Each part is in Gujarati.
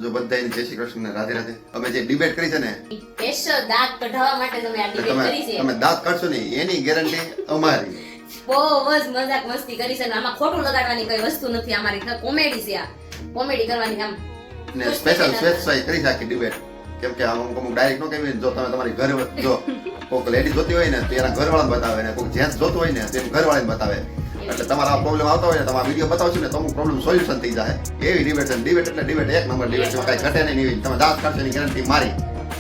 જો બધાને જય શ્રી કૃષ્ણ રાધે રાધે. અમે જે ડિબેટ કરી છે ને સ્પેશિયલ દાંત કઢાવવા માટે તમે આ ડિબેટ કરી છે. તમે દાંત કાઢશો ને એની ગેરંટી અમારી. બહુ જ મજાક મસ્તી કરી છે. આમાં ખોટું લગાડવાની કઈ વસ્તુ નથી. અમારી કોમેડી છે. આ કોમેડી કરવાની આમ ને સ્પેશિયલ સ્પેશિફાઈ કરી છે ડિબેટ. કેમ કે અમુક ડાયરેક્ટ નો કહેવાય. જો તમે તમારી ઘરે જો કોઈક લેડી જોતી હોય ને તો એના ઘરવાળાને બતાવે ને કોઈક જેન્ટ્સ જોતું હોય ને તો એમ ઘરવાળાને બતાવે. એટલે તમારા પ્રોબ્લેમ આવતો હોય ને તમારા વિડીયો બતાવશો ને તો અમુક પ્રોબ્લેમ સોલ્યુશન થઈ જાય. એવી ડિબેટ છે. ડિબેટ એટલે ડિબેટ એક નંબર ડિબેટ છે. કઈ ઘટે નહીં. તમે દાંત કાઢશો એની ગેરંટી મારી.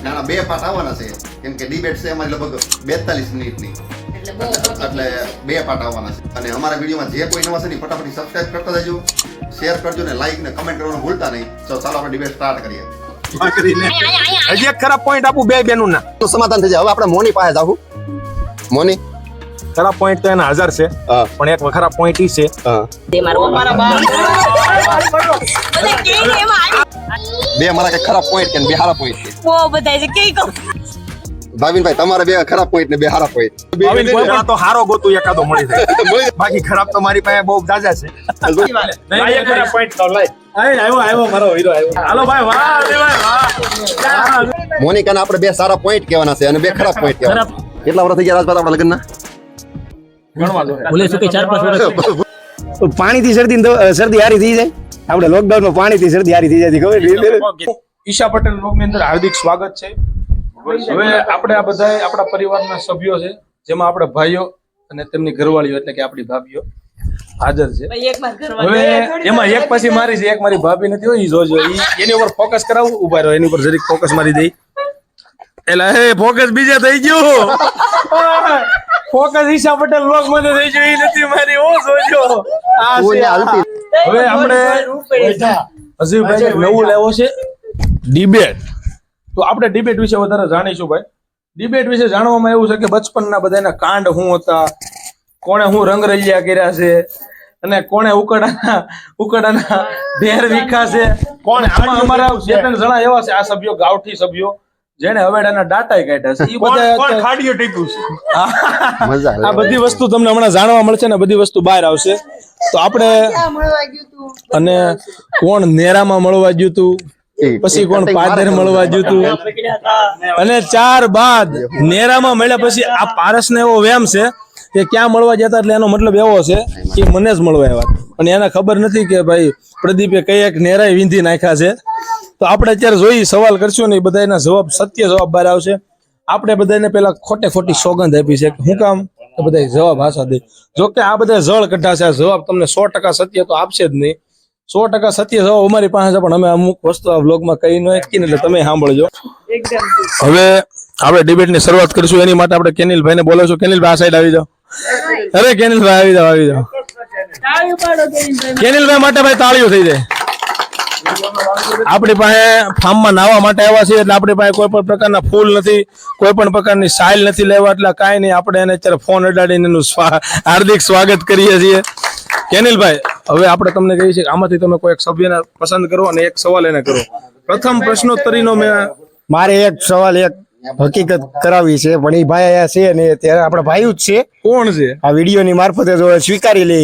નાના 2 પાર્ટ આવવાના છે. કેમ કે ડિબેટ છે અમારી લગભગ 42 મિનિટની. એટલે 2 પાર્ટ આવવાના છે. અને અમારા વિડીયોમાં જે કોઈ નવા છે ને ફટાફટ સબસ્ક્રાઇબ કરતા જજો, શેર કરજો ને લાઈક ને કમેન્ટ કરવાનું ભૂલતા નહીં. તો ચાલો આપણે ડિબેટ સ્ટાર્ટ કરીએ. હજી એક ખરાબ પોઈન્ટ આપું બે બેનું ના તો સમાધાન થઈ જાય. હવે આપણે મોની પાસે જાવું. મોની ખરાબ પોઈન્ટ તો એના 1000 છે, પણ એક ખરાબ પોઈન્ટ ઈ છે તે મારો મારા બા બે મારા કે ખરાબ પોઈન્ટ કે બે હારા પોઈન્ટ છે. ઓ બધાય છે કે કહો ભાવિનભાઈ તમારે બે ખરાબ પોઈન્ટ ને બે હારા પોઈન્ટ. ભાવિન કોઈ પણ તો હારો ગોતું એકાદો મળી જાય. બાકી ખરાબ તો મારી પાસે બહુ જાજા છે. લાય એક ખરાબ પોઈન્ટ તો લાય. આવ્યો મારો હીરો આવ્યો. હાલો ભાઈ વાહ દેવાય વાહ. મોનિકાને આપણે બે સારા પોઈન્ટ કહેવાના છે અને બે ખરાબ પોઈન્ટ કહેવાના. કેટલા વર્ષ થઈ ગયા રાજભાઈ આપણા લગ્નના? ગણવા દો. બોલે શું કે 4-5 વર્ષ પાણીથી શરદી હારી થઈ જાય. આપણે લોકડાઉન માં પાણીથી શરદી હારી થઈ જાય ખબર. ઈશા પટેલ વ્લોગની અંદર હાર્દિક સ્વાગત છે. હવે આપણે આ બધા આપણા પરિવારના સભ્યો છે, જેમાં આપણે ભાઈઓ અને તેમની ઘરવાળીઓ એટલે કે આપણી ભાભીઓ હાજર છે. હવે એમાં એક પછી મારી છે, એક મારી ભાભી નથી હોય. જોજો એની ઉપર ફોકસ કરાવું. ઉભા રહો, એની ઉપર જરીક ફોકસ મારી દઈ. એટલે હે ફોકસ બીજે થઈ ગયું. ફોકસ ઈશા પટેલ વ્લોગ માં થઈ ગયું. એ નથી મારી. ઓ જોજો આ છે. હવે આપણે અઝીમભાઈ નવું લેવો છે ડિબેટ. તો આપણે ડિબેટ વિશે વધારે જાણીશું ભાઈ. ડિબેટ વિશે જાણવામાં એવું છે કે બચપનના બધાના કાંડ શું હતા, કોણે શું રંગરલિયા કર્યા છે, અને કોણે ઉકડાના ઢેર વીખા છે. કોણ આમાં અમારા 2-3 જણા એવા છે આ સભ્યો, ગાવઠી સભ્યો, જેને હવેડાના ડાટાય કાઢ્યા છે. ઈ બધા ખાડીઓ ટીક્યું છે. આ બધી વસ્તુ તમને હમણાં જાણવા મળશે ને બધી વસ્તુ બહાર આવશે. તો આપણે અને કોણ નેરામાં મળવા ગયું તું, પછી કોણ પાદર મળવા ગયું તું, અને 4 બાદ નેરામાં મળ્યા પછી આ પારસને એવો વેમ છે કે ક્યાં મળવા જતા. એટલે એનો મતલબ એવો છે કે મને જ મળવા આવ્યા, અને એને ખબર નથી કે ભાઈ પ્રદીપે કઈ એક નેરાય વીંધી નાખ્યા છે. તો આપણે અત્યારે જોઈ સવાલ કરશું ને એ બધાના જવાબ, સત્ય જવાબ બહાર આવશે. આપણે બધાને પેલા ખોટી સોગંદ આપી છે. શું કામ? તો બધા જવાબ હાસા દે. જો કે આ બધા જળ કઢાશે. આ જવાબ તમને 100% સત્ય તો આપશે જ નહીં. 100% સત્ય જવાબ અમારી પાસે છે, પણ અમે અમુક વસ્તુ આ વ્લોગમાં કહી ન શકીને, એટલે તમે સાંભળજો. હવે આપણે ડિબેટની શરૂઆત કરીશું. એની માટે આપણે કેનિલભાઈને બોલાવશું. કેનિલભાઈ આ સાઈડ આવી જાઓ. અરે કેનિલભાઈ આવી જાઓ. કેનિલભાઈ માટે ભાઈ તાળીઓ થઈ જાય. આપણી પાસે ફાર્મમાં નાહવા માટે આવ્યા છે, એટલે આપણી પાસે કોઈ પણ પ્રકારના ફૂલ નથી, કોઈ પણ પ્રકારની સાઇલ નથી લેવા, એટલે કાંઈ નહીં. આપણે એને અત્યારે ફોન અડાડીને એનું હાર્દિક સ્વાગત કરીએ છીએ. કેનિલભાઈ, હવે આપણે તમને કહીએ છીએ આમાંથી તમે કોઈ એક સભ્યને પસંદ કરો અને એક સવાલ એને કરો. પ્રથમ પ્રશ્નોત્તરીનો મારે એક સવાલ એક હકીકત કરાવી છે, પણ એ ભાઈ અહીંયા છે ને ત્યારે આપણા ભાઈ જ છે. કોણ છે? આ વિડીયો ની મારફતે જો સ્વીકારી લે.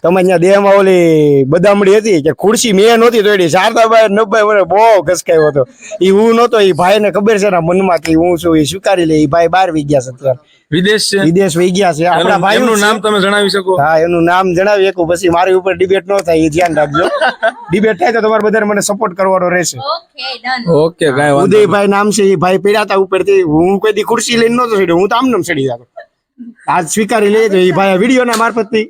તમે અહીંયા દેહમાં ઓલી બદામડી હતી કે ખુરશી મેં નહોતી તોડી, 490 મને બહુ ઘસકાયો હતો. એ હું નહોતો. એ ભાઈ ને ખબર છે ને મનમાં કે હું છું. એ સ્વીકારી લે. એ ભાઈ બહાર વહી ગયા છે, વિદેશ વહી ગયા છે. આપણા ભાઈ નું નામ તમે જણાવી શકો? હા, એનું નામ જણાવી શકું. પછી મારી ઉપર ડિબેટ ન થાય એ ધ્યાન રાખજો. ડિબેટ થાય તો તમારે બધાને મને સપોર્ટ કરવાનો રહેશે. ઓકે, કાંઈ વાંધો. ઉદયભાઈ નામ છે. એ ભાઈ પીડાતા ઉપરથી. હું કોઈ દી ખુરશી લઈને નતો ચડ્યો. હું તો આમ ચડી જાતો. આજ સ્વીકારી લે તો એ ભાઈ વિડીયો ના મારફત થી.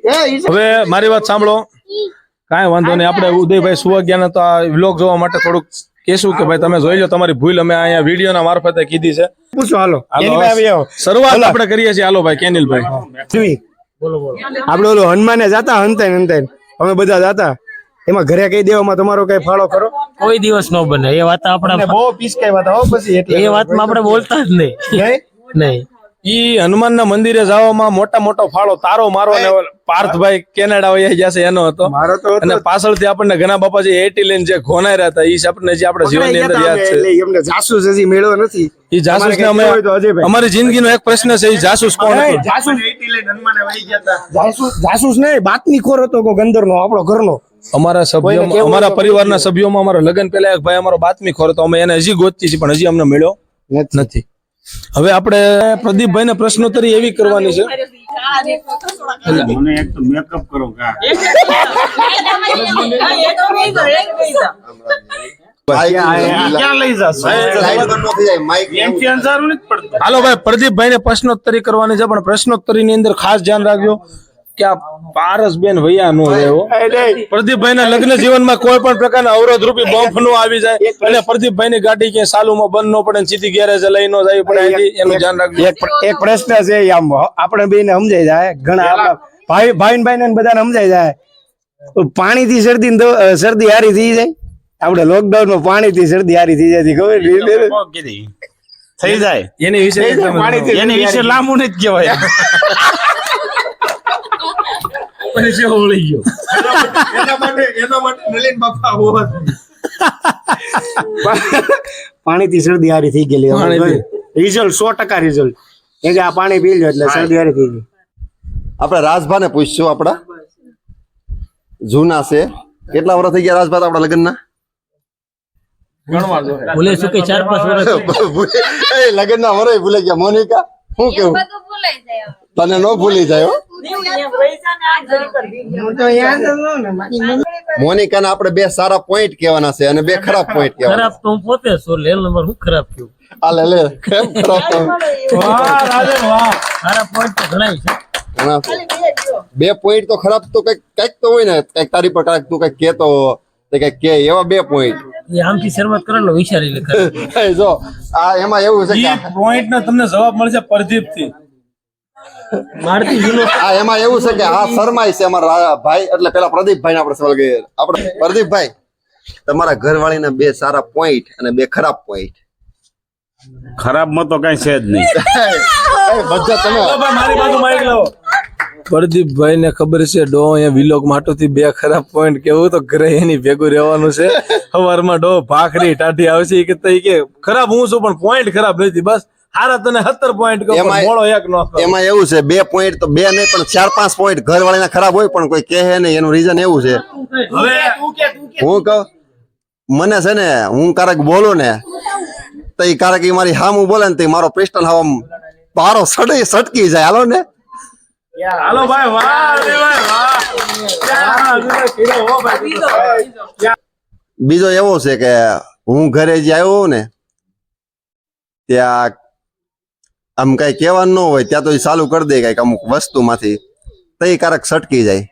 હવે મારી વાત સાંભળો. કાંઈ વાંધો નહીં. આપણે ઉદયભાઈ સુવાગ્યાને તો આ વ્લોગ જોવા માટે થોડુંક કહેશું કે ભાઈ તમે જોઈ લો. તમારી ભૂલ અમે અહીંયા વિડીયો ના મારફતે કીધી છે. પૂછો. હાલો શરૂઆત આપણે કરીએ છીએ. હાલો ભાઈ કેનિલભાઈ. આપડે ઓલું હનુમાને જાતા હંતાઈ અમે બધા જાતા. એમાં ઘરે કઈ દેવામાં તમારો કઈ ફાળો ખરો? કોઈ દિવસ નો બને. એ વાત આપણા બહુ પીસકાઈ હતા. પછી એ વાતમાં આપણે બોલતા જ નહીં. ઈ હનુમાનના મંદિરે જવામાં મોટો ફાળો તારો મારો ને પાર્થભાઈ કેનેડા વયા જશે એનો હતો. અને પાછળથી આપણને ઘણા બાપાજી 80 લઈને જે ઘોનાર્યા હતા ઈ આપણને જે આપણા જીવનની અંદર યાદ છે. એમને જાસૂસ હજી મેળવો નથી. ઈ જાસૂસ ને અમે અમારી જિંદગીનો એક પ્રશ્ન છે. ઈ જાસૂસ કોણ હતો? જાસૂસ 80 લઈને હનુમાને વહી ગયા હતા. જાસૂસ નહીં, બાતમી ખોર હતો કો ગંદરનો, આપણો ઘરનો. અમારા કોઈને સભ્યો કેવું અમારા તો પરિવારના સભ્યોમાં અમારા લગ્ન પહેલા એક ભાઈ અમારો બાતમી ખોર હતો, અમે એને હજી ગોતતી છીએ પણ હજી અમને મળ્યો નથી. હવે આપણે પ્રદીપભાઈને પ્રશ્નોત્તરી એવી કરવાની છે. મને એક તો મેકઅપ કરો કા ક્યાં લઈ જશો લાઈટ બંધ ન થઈ જાય, માઈક એમથી અંધારું નથી પડતું. હાલો ભાઈ, પ્રદીપભાઈને પ્રશ્નોત્તરી કરવાની છે પણ પ્રશ્નોત્તરીની અંદર ખાસ ધ્યાન રાખજો કે આ પારસબેન વૈયા નો રહેવો. પ્રદીપભાઈના લગ્ન જીવનમાં કોઈ પણ પ્રકારના અવરોધ રૂપી બોમ્બ નો આવી જાય અને પ્રદીપભાઈની ગાડી ક્યાંય સાલુમાં બંધ ન પડે, સીધી ગેરેજે લઈ ન જવી પડે, એનું ધ્યાન રાખજો. એક પ્રશ્ન છે એ આમ આપણે બેને સમજાઈ જાય, ઘણા આપણા ભાઈ ને બધાને સમજાઈ જાય. પાણીથી શરદી હારી થઈ જાય. આપણે લોકડાઉન માં પાણીથી શરદી હારી થઈ જાય ખબર થઈ જાય એની વિશે એની વિશે લાંબુ નથી કહેવાય. પાણીથી શરદી હારી થઈ ગયેલી. રિઝલ્ટ 100% રિઝલ્ટ એ કે આ પાણી પી લો એટલે શરદી હારી થઈ ગઈ. આપણે રાજભાને પૂછશું. આપડા જૂના છે, કેટલા વર્ષ થઈ ગયા રાજભા આપડા લગ્નના? ભૂલે શું કે 4-5 વર્ષ લગ્નના વર્ષ ભૂલી ગયા. મોનિકા શું કેવું? તને ન ભૂલી જાય હો. મોનિકાના આપણે 2 સારા પોઈન્ટ કહેવાના છે અને 2 ખરાબ પોઈન્ટ કહેવાના. ખરાબ તો હું પોતે છું, લેલ નંબર હું ખરાબ થયું. આ લે કેમ ખરાબ તમે? ખરાબ પોઈન્ટ તો ઘણા છે. ઘણા છે. 2 પોઈન્ટ તો ખરાબ તો કઈક તો હોય ને, કઈક તારી પર કઈક તું કઈક કેતો કઈક કે એવા 2 પોઈન્ટ એ આમથી શરૂઆત કરવાનો વિચારી લે. જો આ એમાં એવું છે કે પોઈન્ટ ના તમને જવાબ મળશે પ્રદીપ થી. મારતી જુનો આ એમાં એવું છે કે આ શરમાય છે અમારા ભાઈ, એટલે પેલા પ્રદીપભાઈ ને આપણે સવાલ કરીએ. આપણે પ્રદીપભાઈ, તમારા ઘરવાળીના 2 સારા પોઈન્ટ અને 2 ખરાબ પોઈન્ટ. ખરાબ માં તો કઈ છે જ નહીં. બધા તમે મારી બાજુ માઈક લાવો. પ્રદીપભાઈ ને ખબર છે ડો અહીંયા વિલોક માટોથી 2 ખરાબ પોઈન્ટ કેવું તો ઘરે એની ભેગું રહેવાનું છે. સવારમાં ડો ભાખરી ટાઢી આવશે કે તઈ કે ખરાબ હું છું પણ પોઈન્ટ ખરાબ નથી, બસ હારા તને 17 પોઈન્ટ કહો પણ મોળો એક નો કહો. એમાં એવું છે 2 પોઈન્ટ તો 2 નહીં પણ 4-5 પોઈન્ટ ઘરવાળીના ખરાબ હોય પણ કોઈ કહે નહીં. એનું રીઝન એવું છે, હું કહું મને છે ને, હું કારક બોલું ને તો ઈ કારક ઈ મારી હામું બોલે ને તો મારો પિસ્ટલ હવા પારો સટકી જાય. હાલો ને હાલો ભાઈ, વાહ રે ભાઈ વાહ. બીજો એવો છે કે હું ઘરે જે આવ્યો ને ત્યાં આમ કઈ કહેવાનું ન હોય ત્યાં તો એ ચાલુ કરી દે કઈક અમુક વસ્તુ માંથી તો એ કારક સટકી જાય,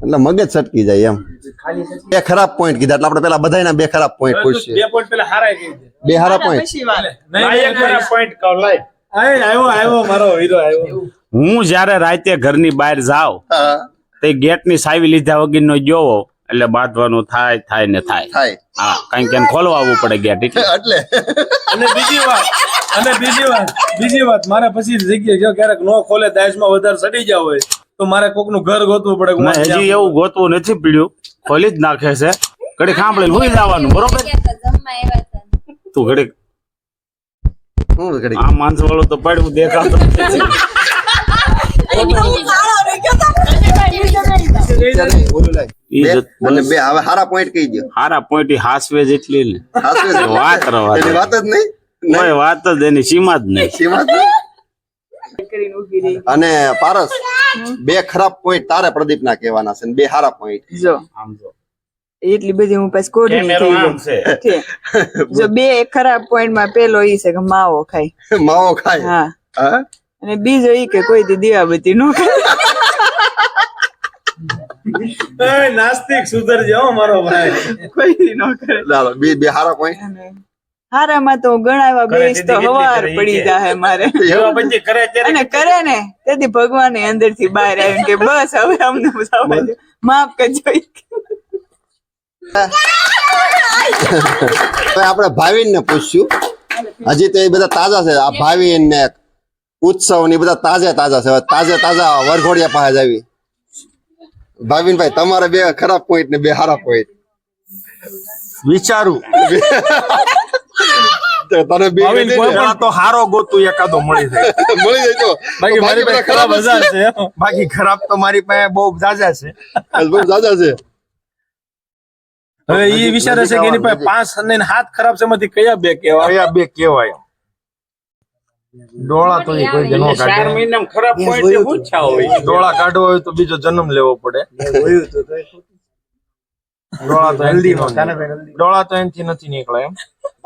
એટલે મગજ સટકી જાય એમ. 2 ખરાબ પોઈન્ટ કીધા એટલે આપણે પેલા બધાના 2 ખરાબ પોઈન્ટ પૂછીએ. 2 પોઈન્ટ પેલા હારાય ગઈ. 2 સારા પોઈન્ટ. એક ખરાબ પોઈન્ટ કહો લાય. આવ્યો મારો હીરો આવ્યો. હું જયારે રાતે ઘરની બહાર જાઉં તે ગેટ ની સાવી લીધા વગર નો જોવો એટલે બાંધવાનું થાય ને થાય. હા, કઈ કેમ ખોલવા આવવું પડે ગેટ એટલે. એટલે અને બીજી વાત મારે પછી જગ્યાએ જો ક્યારેક નો ખોલે દાજમાં વધારે સડી જાવ હોય તો મારે કોકનું ઘર ગોતવું પડે. હજી એવું ગોતવું નથી પડ્યું, ખોલી જ નાખે છે. ઘડી ખાંભળી ભૂલી જવાનું, બરોબર? તું ઘડી હું ઘડી આ માણસ વાળું તો પડ્યું દેખાતું નથી. બોલું લાય. ઈ જ અને 2 હવે સારા પોઈન્ટ કહી દો. હારા પોઈન્ટ હાસવે જેટલી ને સાચું છે. વાત રવા દે. એની વાત જ નહીં. કોઈ વાત જ એની સીમા જ નહીં. સીમા જ નહીં. અને પારસ 2 ખરાબ પોઈન્ટ તારે પ્રદીપ ના કહેવાના છે ને 2 સારા પોઈન્ટ. જો આમ જો એટલી બધી હું પછી કોડી કેમેરો આમ છે. જો 2 ખરાબ પોઈન્ટ માં પેલો ઈ છે કે માવો ખાય. માવો ખાય. હા, હા અને બીજો ઈ કે કોઈ દી દીવાબત્તી નો ખાય. નાસ્તિક સુધરજે હો મારો ભાઈ. કોઈ દી નો કરે. ચાલો 2 સારા પોઈન્ટ. અને હારામાં તો ગણાવા બેસ તો હવાર પડી જાય મારે. એવા પછી કરે ત્યારે અને કરે ને તેથી ભગવાન અંદર થી બહાર આવ્યું કે બસ હવે અમને જવા દો, માફ કરજો. આપણે ભાવિન ને પૂછ્યું, હજી તો એ બધા તાજા છે. આ ભાવિન ને ઉત્સવ ને બધા તાજા છે. હવે તાજા વરઘોડિયા પાસે જ આવી. ભાવિનભાઈ, તમારે 2 ખરાબ પોઈન્ટ ને 2 સારા પોઈન્ટ વિચારું તને બે ભાવિન કોઈ પણ તો હારો ગોતું એકાદો મળી જાય. મળી જાય તો બાકી મારી પાસે ખરાબ હજાર છે. બાકી ખરાબ તો મારી પાસે બહુ જાજા છે. બહુ જાજા છે. હવે એ વિચારે છે કે એની પાસે 5 અને 7 ખરાબ છે, એમાંથી કયા 2 કેવા? કયા બે કેવાય? ડોળા તો ઈ કોઈ જનો 4 કાઢે. મહિનામાં ખરાબ point એ પૂછ્યા હોય. ડોળા કાઢવો હોય તો બીજો જન્મ લેવો પડે. ડોળા તો હેલ્ધી નો ડોળા તો એનથી નથી નીકળે એમ.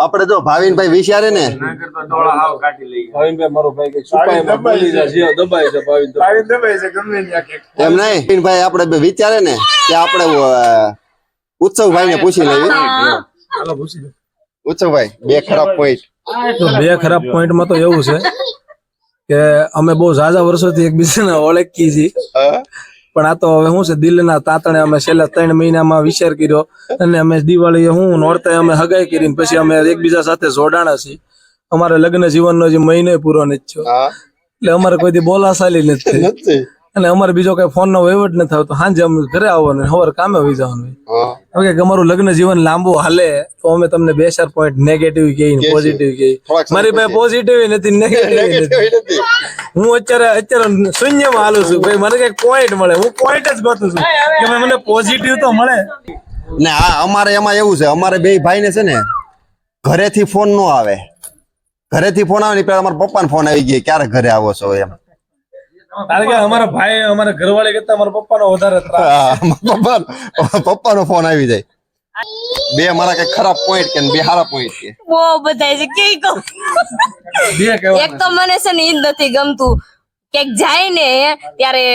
આપણે જો ભાવિનભાઈ વિચારે ને ડોળા હાવ કાઢી લઈએ. ભાવિનભાઈ મારો ભાઈ કે છુપાઈમાં બોલી જાય છે, દબાય છે ભાવિન દબાઈ છે ગમે ત્યાં કે. એમ નહીં ભાવિનભાઈ આપણે બે વિચારે ને કે આપણે ઉત્સવભાઈ ને પૂછી લેવી. હાલો પૂછી દો. ઉત્સવભાઈ 2 ખરાબ પોઈન્ટ. તો 2 ખરાબ પોઈન્ટમાં તો એવું છે કે અમે બહુ ઝાઝા વર્ષોથી એકબીજાને ઓળખી છીએ, પણ આ તો હવે શું છે, દિલના તાતણે અમે છેલ્લા 3 મહિનામાં વિચાર કર્યો અને અમે દિવાળીએ નોરતે અમે હગાઈ કરીને પછી અમે એકબીજા સાથે જોડાણા છીએ. અમારે લગ્ન જીવનનો જે મહિનો પૂરો નથી થયો, એટલે અમારે કોઈ દી બોલાચાલી નથી થઈ અને અમારે બીજો કઈ ફોન નો વહીવટ નથી આવતો. સાંજે અમે ઘરે આવવાનું, સવારે કામે વહી જવાનું. ઓકે, અમારું લગ્ન જીવન લાંબુ હાલે તો અમે તમને 2-4 પોઈન્ટ નેગેટિવ કહીએ, પોઝિટિવ કહીએ. મારી પાસે પોઝિટિવ નથી, નેગેટિવ નથી. હું અત્યારે શૂન્યમાં હાલું છું ભાઈ. મને કઈ પોઈન્ટ મળે, હું પોઈન્ટ જ ગોતું છું કે ભાઈ મને પોઝિટિવ તો મળે ને. અમારે એમાં એવું છે, અમારે બે ભાઈ ને છે ને ઘરેથી ફોન નો આવે. ઘરેથી ફોન આવે ને પેલા અમારા પપ્પાને ફોન આવી ગયો, ક્યારે ઘરે આવો છો એમ. કારણ કે અમારા ભાઈ અમારા ઘરવાળી કરતા અમારા પપ્પાનો વધારે ત્રાસ. પપ્પાનો ફોન આવી જાય. 2 મારા કઈ ખરાબ પોઈન્ટ કે 2 સારા પોઈન્ટ કે બહુ બધાય છે કે કહું. 2 કહેવાના. એક તો મને છે ને ઈ જ નથી ગમતું કે જાય ને ત્યારે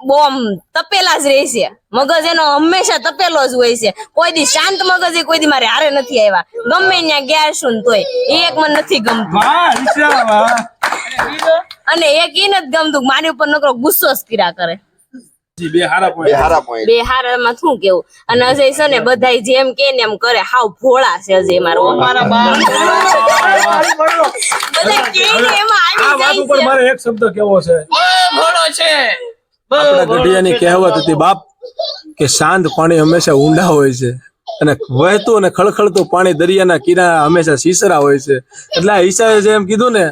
બહુ આમ તપેલા જ રહે છે. મગજ એનો હંમેશા તપેલો જ હોય છે. કોઈ દી શાંત મગજ કોઈ દી મારે હારે નથી આવ્યા. ગમે ત્યાં ગયા શું તોય એ એક મને નથી ગમતું. વાહ ઈશા, વાહ. અને એક ઈ નથી ગમતું મારી ઉપર નકરો ગુસ્સો જ કર્યા કરે. 2 સારા બે પોઈન્ટ. સારા પોઈન્ટ. બે હારામાં શું કેવું. અને અજય છે ને બધાય જેમ કે ને એમ કરે, હાવ ભોળા છે અજય મારો. બધા કે ને એમાં આ વાત આવી ઉપર જાય છે. મારે એક શબ્દ કેવો છે. ભોળો છે. આપણા ગઢિયાની કહેવત હતી બાપ કે શાંત પાણી હંમેશા ઊંડા હોય છે અને વહેતું અને ખળખળતું પાણી દરિયાના કિનારા હંમેશા સીસરા હોય છે. એટલે આ ઈશાએ જેમ કીધું ને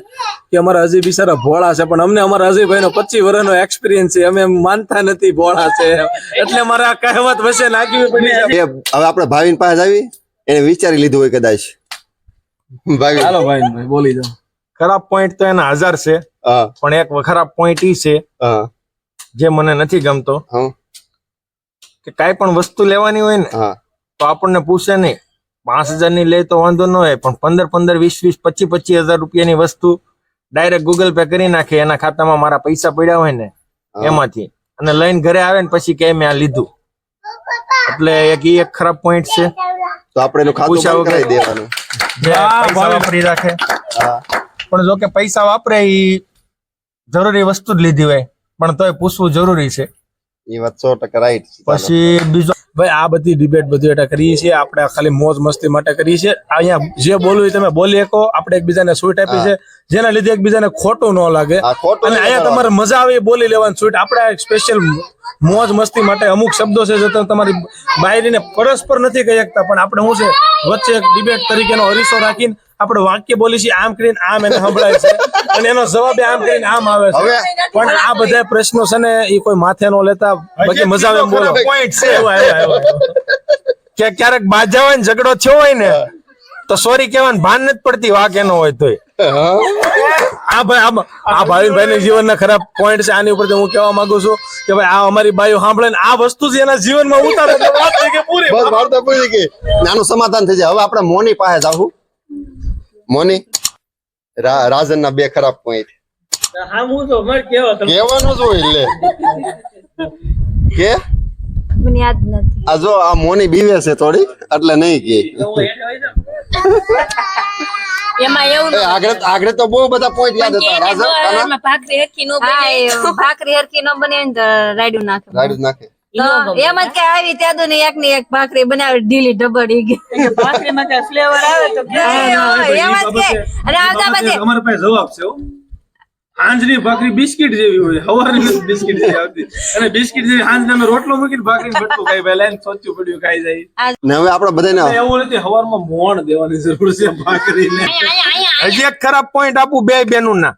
કે અમારા અજય બિચારા ભોળા છે, પણ અમને અમારા અજયભાઈનો 25 વર્ષનો એક્સપિરિયન્સ છે, અમે એમ માનતા નથી ભોળા છે એટલે મારે આ કહેવત વચ્ચે નાખવી પડી છે. હવે આપણે ભાવિન પાસે આવી, એને વિચારી લીધું હોય કદાચ. ભાવિન હાલો ભાઈ બોલી જાઓ. ખરાબ પોઈન્ટ તો એના 1000 છે, હા પણ એક ખરાબ પોઈન્ટ ઈ છે હા જે મને નથી ગમતો હા કે કાંઈ પણ વસ્તુ લેવાની હોય ને હા તો આપણને પૂછે નહીં. 5000 ની લે તો વાંધો ન હોય, પણ 15 20 25 રૂપિયાની વસ્તુ ડાયરેક્ટ ગૂગલ પે કરી નાખે એના ખાતામાં મારા પૈસા પડ્યા હોય ને એમાંથી, અને લઈને ઘરે આવે ને પછી કે મેં આ લીધું. એટલે એક ખરાબ પોઈન્ટ છે. તો આપણે એનું ખાતું પૂછ્યા બંધ કરાવી વગર. દેવાનું. જે પૈસા વાપરી રાખે. પણ જો કે પૈસા વાપરે ઈ જરૂરી વસ્તુ જ લીધી હોય, પણ તોય પૂછવું જરૂરી છે. એ વાત 100% રાઈટ. પછી બીજો ભાઈ આ બધી ડિબેટ બધું એટલે કરીએ છીએ આપણે, ખાલી મોજ મસ્તી માટે કરીએ છીએ. અહીંયા જે બોલવું એ તમે બોલી શકો. આપણે એકબીજાને છૂટ આપી છે જેના લીધે એકબીજાને ખોટું ન લાગે. હા, ખોટું અને નહીં અહીંયા તમારે મજા આવે એ બોલી લેવાની છૂટ. આપણે સ્પેશિયલ મોજ મસ્તી માટે અમુક શબ્દો છે જે તમે તમારી બાયરીને પરસ્પર નથી કહી શકતા, પણ આપણે શું છે વચ્ચે એક ડિબેટ તરીકેનો અરીસો રાખીને આપણે વાક્ય બોલી છીએ. આમ કરીને આમ એને સંભળાય છે અને એનો જવાબ આમ કરીને આમ આવે છે. પણ આ બધા પ્રશ્નો છે ને એ કોઈ માથે ન લેતા, બાકી મજા આવે એમ બોલો. પોઈન્ટ છે આવ્યો, આવ્યો, આવ્યો. કે ક્યારેક બાજા હોય ને ઝઘડો થયો હોય ને તો સોરી કહેવાનું ભાન નથી પડતી, વાક એનો હોય તોય. આ ભાવિનભાઈના જીવનના ખરાબ પોઈન્ટ છે. આની ઉપર હું કહેવા માંગુ છું કે ભાઈ આ અમારી બાઈઓ સાંભળે ને આ વસ્તુ જ એના જીવનમાં ઉતારે તો વાત થઈ ગઈ પૂરી. બસ વાર્તા પૂરી ગઈ. નાનું સમાધાન થઈ જાય. હવે આપણે મોની પાસે જાવું. મોની, રાજનના 2 ખરાબ પોઈન્ટ હા હું તો મર કેવો તમે કહેવાનું જ હોય. લે કે મને યાદ નથી. આ જો આ મોની બીવે છે થોડી, એટલે નહીં કે એમાં એવું આગળ તો બહુ બધા પોઈન્ટ યાદ હતા. રાજન ભાખરી હરખી નો બને, ભાખરી હરખી નો બને ને તો રાયડું નાખે. રાઈડ નાખે. તો એમ જ કે આવી ત્યાં તો એક ની એક ભાખરી બનાવી ઢીલી ઢબડી ગઈ. ભાખરીમાં કઈ ફ્લેવર આવે તો એમ જ કે અને આવતા પછી અમારા પાસે જવાબ છે હો. હાંજની ભાખરી બિસ્કિટ જેવી હોય, હવારની બિસ્કિટ જેવી આવતી, અને બિસ્કિટ જેવી હાંજને અમે રોટલો મૂકીને ભાખરીને ભટકું ખાઈ પહેલા એને સોચ્યું પડ્યું ખાઈ જાય. ને હવે આપણે બધાને એવું નથી, હવારમાં મોણ દેવાની જરૂર છે ભાખરીને. હજી એક ખરાબ પોઈન્ટ આપું બે બેનું ના.